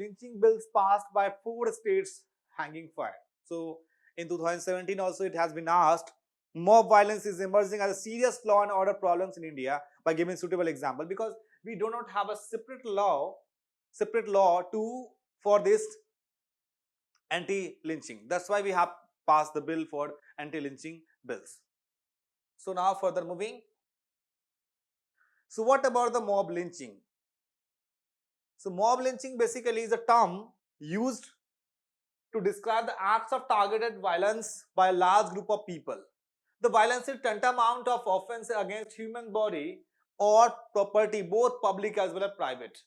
lynching bills passed by 4 states hanging fire. So in 2017 also it has been asked, mob violence is emerging as a serious law and order problems in India by giving suitable example, because we do not have a separate law to for this anti-lynching. That's why we have passed the bill for anti-lynching bills. So now further moving. So what about the mob lynching? So mob lynching basically is a term used to describe the acts of targeted violence by a large group of people. The violence is tantamount of offense against human body or property, both public as well as private.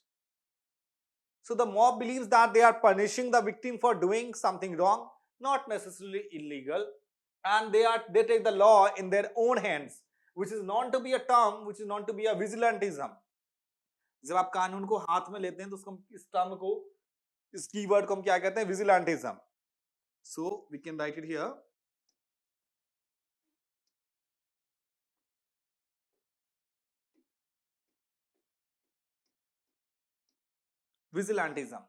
So the mob believes that they are punishing the victim for doing something wrong, not necessarily illegal, and they take the law in their own hands, which is known to be a term which is known to be a vigilantism. जब आप कानून को हाथ में लेते हैं तो उसको इस टर्म को इस कीवर्ड को हम क्या कहते हैं, vigilantism. So we can write it here. Vigilantism.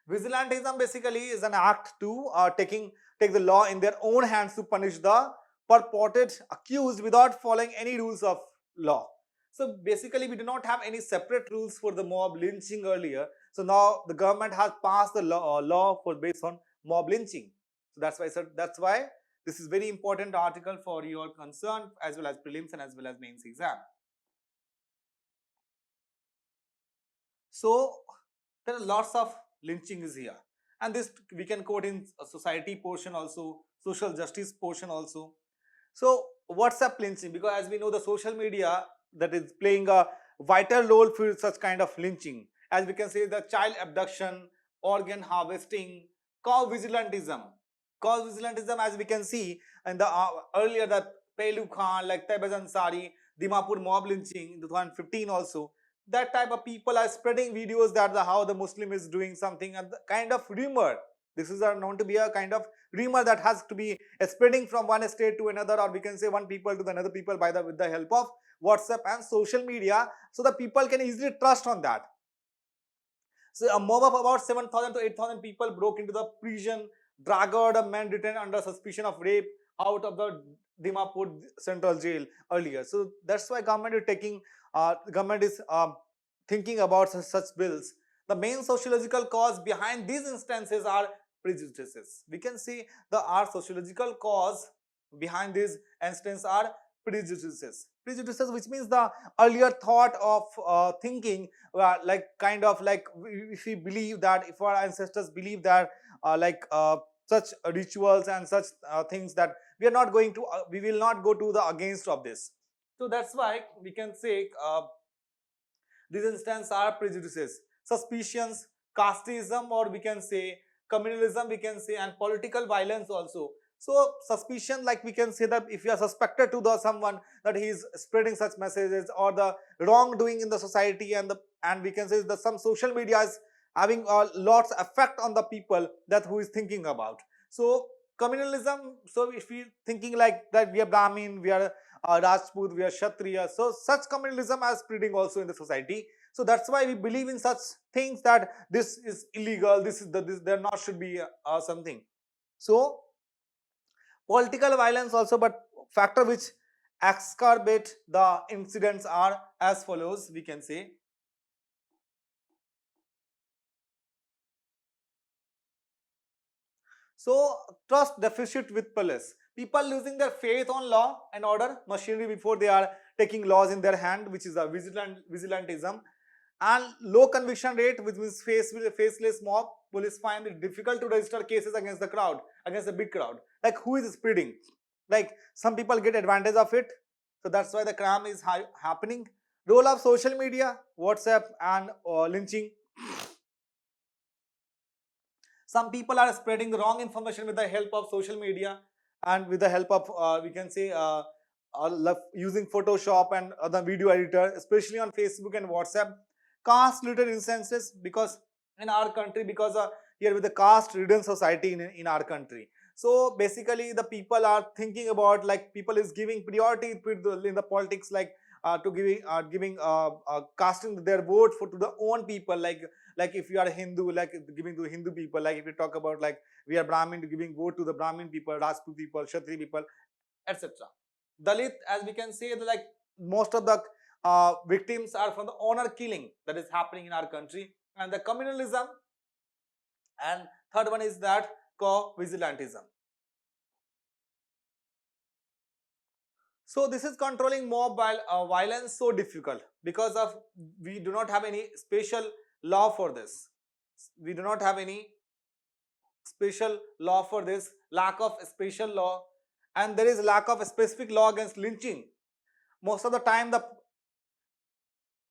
Vigilantism basically is an act to take the law in their own hands to punish the purported accused without following any rules of law. So basically we do not have any separate rules for the mob lynching earlier. So now the government has passed the law for based on mob lynching. So that's why this is very important article for your concern as well as prelims and as well as mains exam. So there are lots of lynching is here, and this we can quote in a society portion also, social justice portion also. So WhatsApp lynching, because as we know the social media that is playing a vital role for such kind of lynching, as we can say the child abduction, organ harvesting, cow vigilantism. Cow vigilantism, as we can see in the earlier the Pelu Khan, like Taibaz Ansari, Dimapur mob lynching in 2015 also. That type of people are spreading videos that how the Muslim is doing something, and the kind of rumor. This is known to be a kind of rumor that has to be spreading from one state to another, or we can say one people to another people with the help of WhatsApp and social media, so that people can easily trust on that. So a mob of about 7,000 to 8,000 people broke into the prison, dragged a man detained under suspicion of rape out of the Dimapur Central Jail earlier. So that's why government is thinking about such bills. The main sociological cause behind these instances are prejudices. We can see our sociological cause behind these instances are prejudices. Prejudices, which means the earlier thought of thinking, like kind of like if we believe that, if our ancestors believe that such rituals and such things, that we will not go to the against of this. So that's why we can say these instances are prejudices, suspicions, casteism, or we can say communalism, we can say, and political violence also. So suspicion, like we can say that if you are suspected to someone that he is spreading such messages or the wrongdoing in the society, and we can say that some social media is having lots effect on the people that who is thinking about. So communalism, so if we thinking like that we are Brahmin, we are Rajput, we are Kshatriya, so such communalism is spreading also in the society. So that's why we believe in such things that this is illegal, this there not should be something. So political violence also, but factor which exacerbate the incidents are as follows, we can say. So trust deficit with police. People losing their faith on law and order machinery before they are taking laws in their hand, which is a vigilantism. And low conviction rate, which means faceless mob. Police find it difficult to register cases against the big crowd. Like who is spreading? Like some people get advantage of it. So that's why the crime is happening. Role of social media, WhatsApp and lynching. Some people are spreading the wrong information with the help of social media and with the help of we can say using Photoshop and other video editor, especially on Facebook and WhatsApp. Caste related instances, because in our country, because here with the caste ridden society in our country. So basically the people are thinking about, like people is giving priority in the politics, like to casting their vote for to the own people, like if you are a Hindu, like giving to Hindu people, like if you talk about like we are Brahmin, to giving vote to the Brahmin people, Rajput people, Kshatriya people, etc. Dalit, as we can say, like most of the victims are from the honor killing that is happening in our country, and the communalism, and third one is that co-vigilantism. So this is controlling mob violence so difficult because of we do not have any special law for this. We do not have any special law for this, lack of special law, and there is lack of a specific law against lynching. Most of the time the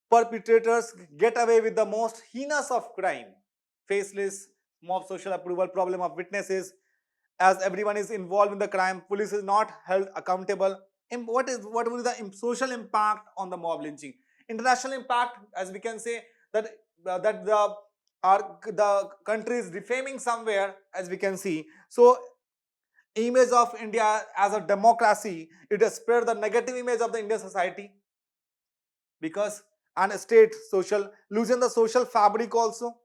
perpetrators get away with the most heinous of crime, faceless, mob social approval, problem of witnesses, as everyone is involved in the crime, police is not held accountable. What will be the social impact on the mob lynching? International impact, as we can say, that the country is defaming somewhere, as we can see. So image of India as a democracy, it has spread the negative image of the Indian society, because and state social losing the social fabric also,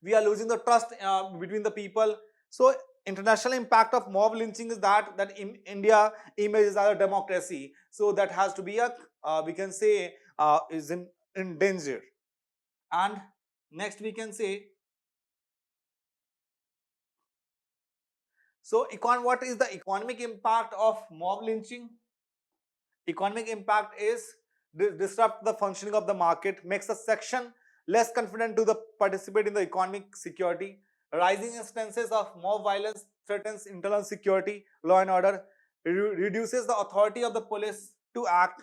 we are losing the trust between the people. So international impact of mob lynching is that in India image is as a democracy, so that has to be a we can say is in danger. And next we can say, so what is the economic impact of mob lynching? Economic impact is disrupt the functioning of the market, makes a section less confident to the participate in the economic security. Rising instances of mob violence threatens internal security, law and order, reduces the authority of the police to act,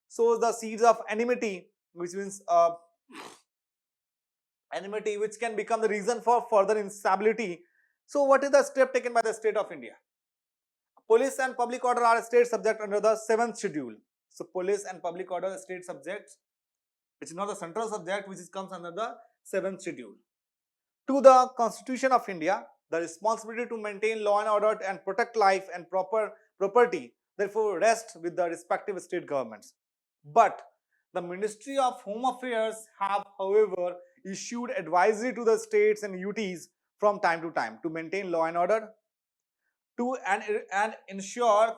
sows the seeds of enmity, which means enmity, which can become the reason for further instability. So, what is the step taken by the state of India? Police and public order are state subject under the 7th schedule. So police and public order are state subjects, which is not the central subject, which comes under the 7th schedule. To the Constitution of India, the responsibility to maintain law and order and protect life and property therefore rests with the respective state governments. But the Ministry of Home Affairs have, however, issued advisory to the states and UTs from time to time to maintain law and order, to and ensure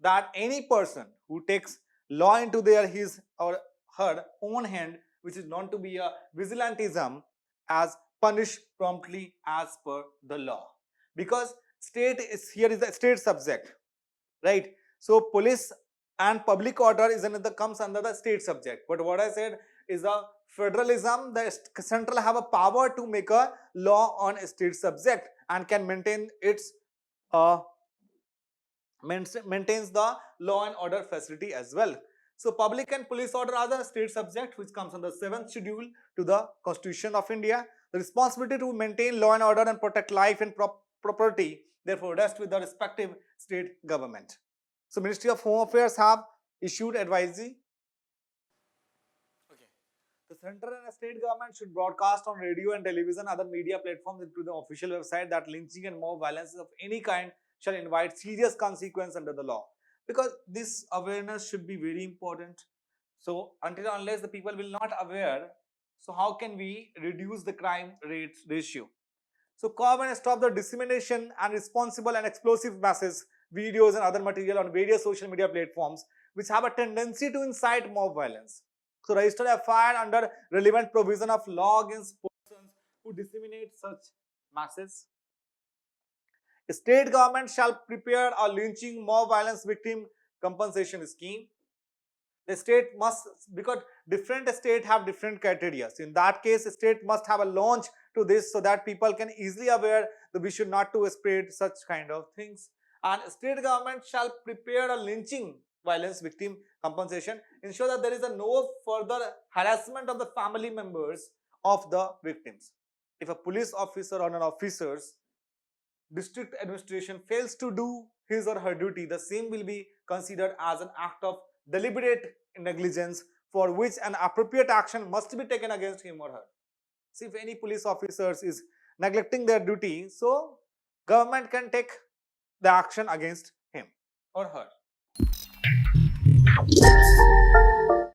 that any person who takes law into his or her own hand, which is known to be a vigilantism, as punished promptly as per the law. Because state is here is a state subject, right? So police and public order is another comes under the state subject. But what I said is a federalism, the central have a power to make a law on a state subject and can maintain its uh, maintains the law and order facility as well. So public and police order are the state subject, which comes on the 7th schedule to the Constitution of India. The responsibility to maintain law and order and protect life and property therefore rests with the respective state government. So Ministry of Home Affairs have issued advisory. Okay. The central and state government should broadcast on radio and television, other media platforms, into the official website that lynching and mob violence of any kind shall invite serious consequence under the law. Because this awareness should be very important. So until unless the people will not aware, so how can we reduce the crime rate ratio? So curb and stop the dissemination and responsible and explosive messages, videos and other material on various social media platforms which have a tendency to incite mob violence. So register FIR under relevant provision of law against persons who disseminate such masses. State government shall prepare a lynching mob violence victim compensation scheme. The state must, because different state have different criteria. So in that case, state must have a launch to this so that people can easily aware that we should not to spread such kind of things. And state government shall prepare a lynching violence victim compensation, ensure that there is a no further harassment of the family members of the victims. If a police officer or an officer's district administration fails to do his or her duty, the same will be considered as an act of deliberate negligence for which an appropriate action must be taken against him or her. See, if any police officers is neglecting their duty, so government can take the action against him or her.